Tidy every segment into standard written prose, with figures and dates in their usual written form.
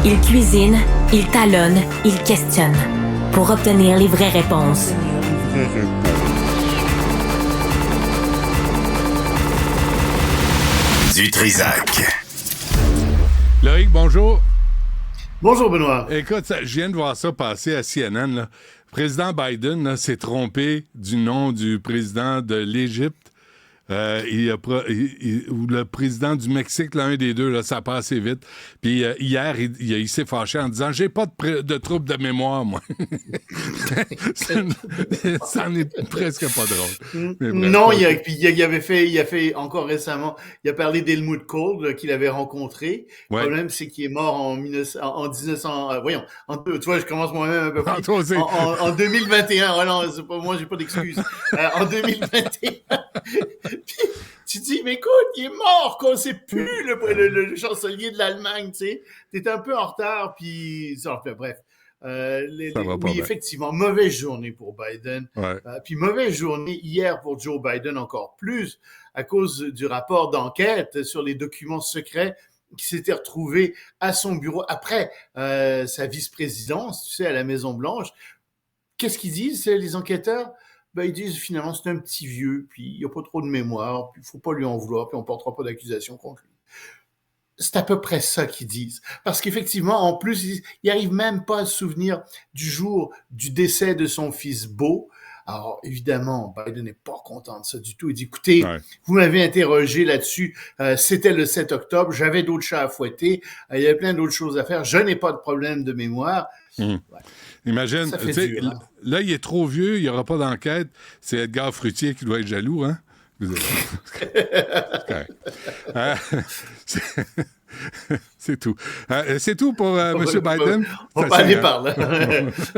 Il cuisine, il talonne, il questionne pour obtenir les vraies réponses. Du Trizac. Loïc, bonjour. Bonjour, Benoît. Écoute, je viens de voir ça passer à CNN. Là. Le président Biden là, s'est trompé du nom du président de l'Égypte. Ou le président du Mexique, l'un des deux, là, ça passe assez vite. Puis hier, il s'est fâché en disant « J'ai pas de trouble de mémoire, moi. » Ça en est presque pas drôle. Mais bref, non, il a fait encore récemment, il a parlé d'Helmut Kohl qu'il avait rencontré. Ouais. Le problème, c'est qu'il est mort en 1900. Tu vois, je commence moi-même un peu plus. En 2021. Oh non, c'est pas moi, j'ai pas d'excuses. En 2021. Puis, tu dis, mais écoute, il est mort, quoi. C'est plus le chancelier de l'Allemagne, tu sais. T'es un peu en retard, puis bref. Effectivement, mauvaise journée pour Biden. Ouais. Puis mauvaise journée hier pour Joe Biden encore plus, à cause du rapport d'enquête sur les documents secrets qui s'étaient retrouvés à son bureau après sa vice-présidence, tu sais, à la Maison-Blanche. Qu'est-ce qu'ils disent, les enquêteurs? Ils disent finalement c'est un petit vieux, puis il n'y a pas trop de mémoire, puis il ne faut pas lui en vouloir, puis on ne portera pas d'accusation contre lui. C'est à peu près ça qu'ils disent. Parce qu'effectivement, en plus, ils n'arrivent même pas à se souvenir du jour du décès de son fils Beau. Alors, évidemment, Biden n'est pas content de ça du tout. Il dit, écoutez, vous m'avez interrogé là-dessus, c'était le 7 octobre, j'avais d'autres chats à fouetter, il y avait plein d'autres choses à faire, je n'ai pas de problème de mémoire. Ouais. Imagine, là, il est trop vieux, il n'y aura pas d'enquête. C'est Edgar Fruitier qui doit être jaloux, hein? C'est tout. C'est tout pour M. Biden. On va pas aller par là.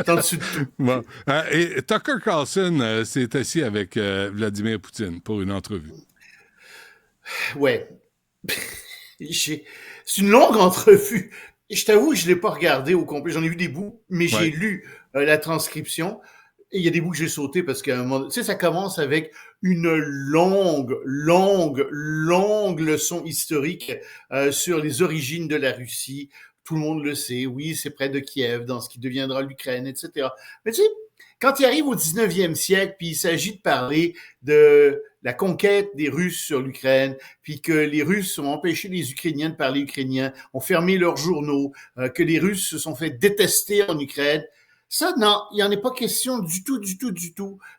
T'en dessus de tout. Bon. Et Tucker Carlson s'est assis avec Vladimir Poutine pour une entrevue. Ouais. C'est une longue entrevue. Je t'avoue, je ne l'ai pas regardé au complet. J'en ai vu des bouts, mais j'ai lu la transcription. Et il y a des bouts que j'ai sautés parce qu'à un moment, tu sais, ça commence avec une longue leçon historique sur les origines de la Russie. Tout le monde le sait. Oui, c'est près de Kiev, dans ce qui deviendra l'Ukraine, etc. Mais tu sais, quand il arrive au 19e siècle, puis il s'agit de parler de la conquête des Russes sur l'Ukraine, puis que les Russes ont empêché les Ukrainiens de parler ukrainien, ont fermé leurs journaux, que les Russes se sont fait détester en Ukraine. Ça, non, il n'y en est pas question du tout.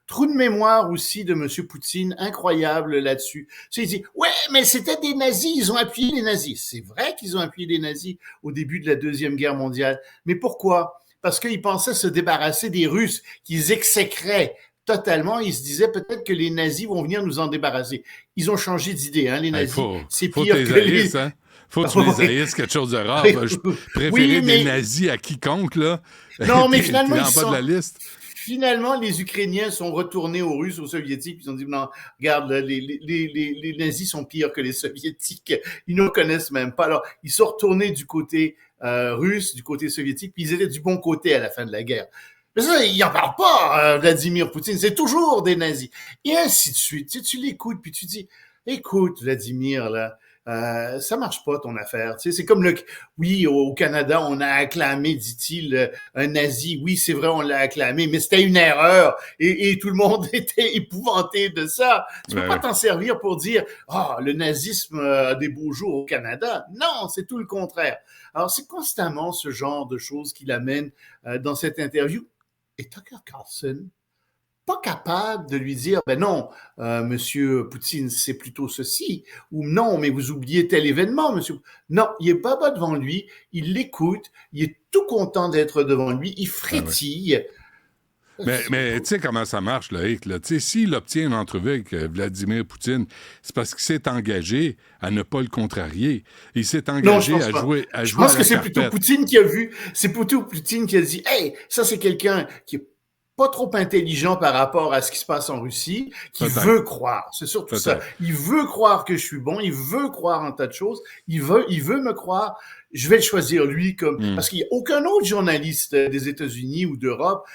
Trou de mémoire aussi de M. Poutine, incroyable là-dessus. Ça, il dit, ouais, mais c'était des nazis, ils ont appuyé les nazis. C'est vrai qu'ils ont appuyé les nazis au début de la Deuxième Guerre mondiale. Mais pourquoi? Parce qu'ils pensaient se débarrasser des Russes, qu'ils exécraient totalement. Ils se disaient peut-être que les nazis vont venir nous en débarrasser. Ils ont changé d'idée, hein, les nazis. C'est pire que les... Hein? Faut que tu les haïsses, quelque chose de rare. Je préférais des nazis à quiconque, là. Non, mais finalement, ils sont... de la liste. Finalement, les Ukrainiens sont retournés aux Russes, aux Soviétiques, puis ils ont dit, non, regarde, là, les nazis sont pires que les Soviétiques. Ils ne nous connaissent même pas. Alors, ils sont retournés du côté russe, du côté soviétique, puis ils étaient du bon côté à la fin de la guerre. Mais ça, il n'en parle pas, Vladimir Poutine. C'est toujours des nazis. Et ainsi de suite. Tu l'écoutes, puis tu dis, écoute, Vladimir, là, ça marche pas ton affaire. Tu sais, c'est comme au Canada, on a acclamé, dit-il, un nazi. Oui, c'est vrai, on l'a acclamé, mais c'était une erreur et tout le monde était épouvanté de ça. Tu peux pas t'en servir pour dire, le nazisme a des beaux jours au Canada. Non, c'est tout le contraire. Alors, c'est constamment ce genre de choses qui l'amène dans cette interview. Et Tucker Carlson, pas capable de lui dire, ben non, monsieur Poutine, c'est plutôt ceci, ou non, mais vous oubliez tel événement, monsieur. Non, il est pas devant lui, il l'écoute, il est tout content d'être devant lui, il frétille. Mais tu sais comment ça marche, Loïc, là. Tu sais, s'il obtient une entrevue avec Vladimir Poutine, c'est parce qu'il s'est engagé à ne pas le contrarier. Il s'est engagé à jouer à la carpette. Je pense que c'est plutôt Poutine qui a vu, c'est plutôt Poutine qui a dit, hey, ça c'est quelqu'un qui est pas trop intelligent par rapport à ce qui se passe en Russie, qui veut croire. C'est surtout ça. Il veut croire que je suis bon, il veut croire en tas de choses, il veut me croire. Je vais le choisir lui parce qu'il n'y a aucun autre journaliste des États-Unis ou d'Europe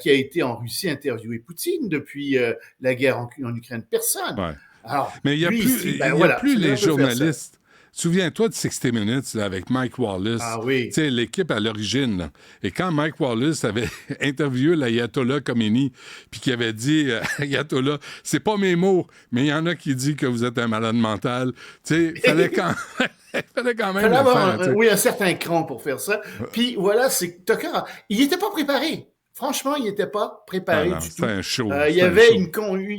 qui a été en Russie interviewé Poutine depuis la guerre en Ukraine. Personne. Ouais. Alors, mais il n'y a plus les journalistes. souviens-toi de 60 Minutes là, avec Mike Wallace. Ah oui. Tu sais, l'équipe à l'origine. Là. Et quand Mike Wallace avait interviewé l'ayatollah Khomeini, puis qu'il avait dit Ayatollah, c'est pas mes mots, mais il y en a qui disent que vous êtes un malade mental. Tu sais, fallait quand même Fallait le avoir faire. oui, un certain cran pour faire ça. Puis voilà, c'est Tucker, il n'était pas préparé. Franchement, il n'était pas préparé du tout. C'était un show. Il y avait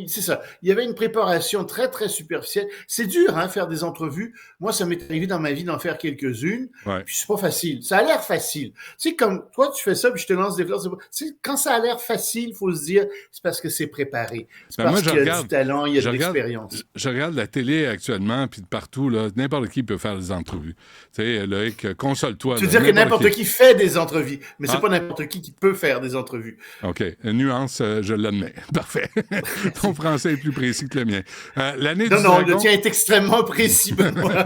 c'est ça. Il y avait une préparation très, très superficielle. C'est dur, hein, faire des entrevues. Moi, ça m'est arrivé dans ma vie d'en faire quelques-unes. Ouais. Puis c'est pas facile. Ça a l'air facile. Tu sais, comme toi, tu fais ça, puis je te lance des fleurs. Tu sais, quand ça a l'air facile, il faut se dire, c'est parce que c'est préparé. C'est parce qu'il y a du talent, il y a de l'expérience. Je regarde la télé actuellement, puis de partout, là, n'importe qui peut faire des entrevues. Tu sais, Loïc, console-toi. Tu veux dire que n'importe qui fait des entrevues, mais c'est pas n'importe qui peut faire des entrevues. OK. Nuance, je l'admets. Parfait. Ton français est plus précis que le mien. L'année du dragon... le tien est extrêmement précis, Benoît.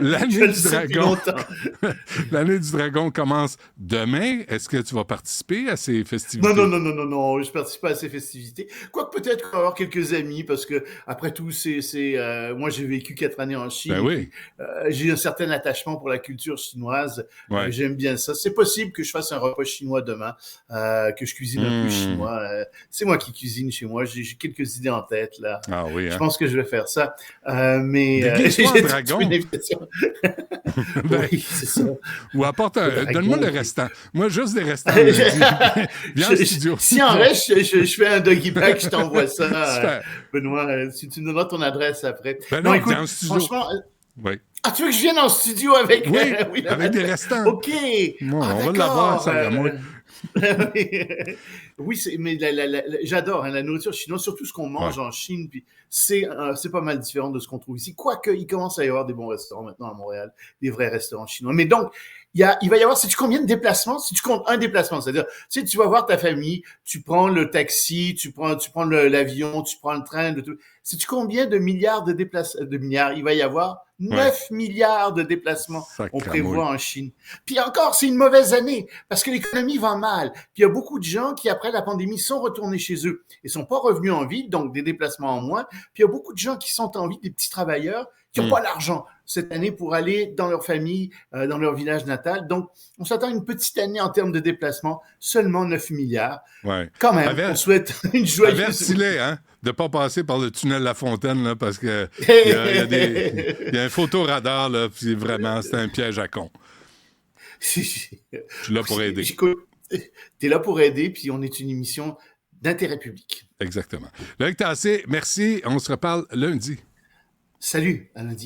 L'année du dragon... L'année du dragon commence demain. Est-ce que tu vas participer à ces festivités? Non. Je participe pas à ces festivités. Quoique peut-être qu'on va avoir quelques amis, parce que après tout, moi, j'ai vécu 4 années en Chine. Ben oui. J'ai un certain attachement pour la culture chinoise. Ouais. J'aime bien ça. C'est possible que je fasse un repas chinois demain, que je cuisine un peu chinois. C'est moi qui cuisine chez moi. J'ai quelques idées en tête, là. Ah oui, hein? Je pense que je vais faire ça. Mais j'ai un dragon. Une invitation. Oui, c'est ça. Ou apporte donne-moi le restant. Moi, juste des restants. Viens en studio. Si en reste, je fais un doggy bag, je t'envoie ça. Benoît, si tu me donneras ton adresse après. Ben non, écoute, en studio. Franchement... Oui. Ah, tu veux que je vienne en studio avec... Oui, avec des restants. OK. Bon, on va l'avoir, ça, moi. Oui, mais j'adore la nourriture chinoise, surtout ce qu'on mange en Chine. Puis c'est pas mal différent de ce qu'on trouve ici. Quoique, il commence à y avoir des bons restaurants maintenant à Montréal, des vrais restaurants chinois. Mais donc, il va y avoir, sais-tu combien de déplacements? Si tu comptes un déplacement, c'est-à-dire, tu vas voir ta famille, tu prends le taxi, tu prends l'avion, tu prends le train, sais-tu combien de milliards de milliards? Il va y avoir 9 milliards de déplacements, on prévoit en Chine. Puis encore, c'est une mauvaise année, parce que l'économie va mal. Puis il y a beaucoup de gens qui, après la pandémie, sont retournés chez eux et sont pas revenus en ville, donc des déplacements en moins. Puis il y a beaucoup de gens qui sont en ville, des petits travailleurs, qui n'ont pas l'argent cette année pour aller dans leur famille, dans leur village natal. Donc, on s'attend à une petite année en termes de déplacement, seulement 9 milliards. Ouais. Quand même, on souhaite une joyeuse... Avertis-les, hein, de ne pas passer par le tunnel La Fontaine, là, parce que il y a un photoradar, là, puis vraiment, c'est un piège à con. Je suis là pour aider. T'es là pour aider, puis on est une émission d'intérêt public. Exactement. Loïc Tassé, merci. On se reparle lundi. Salut, à lundi.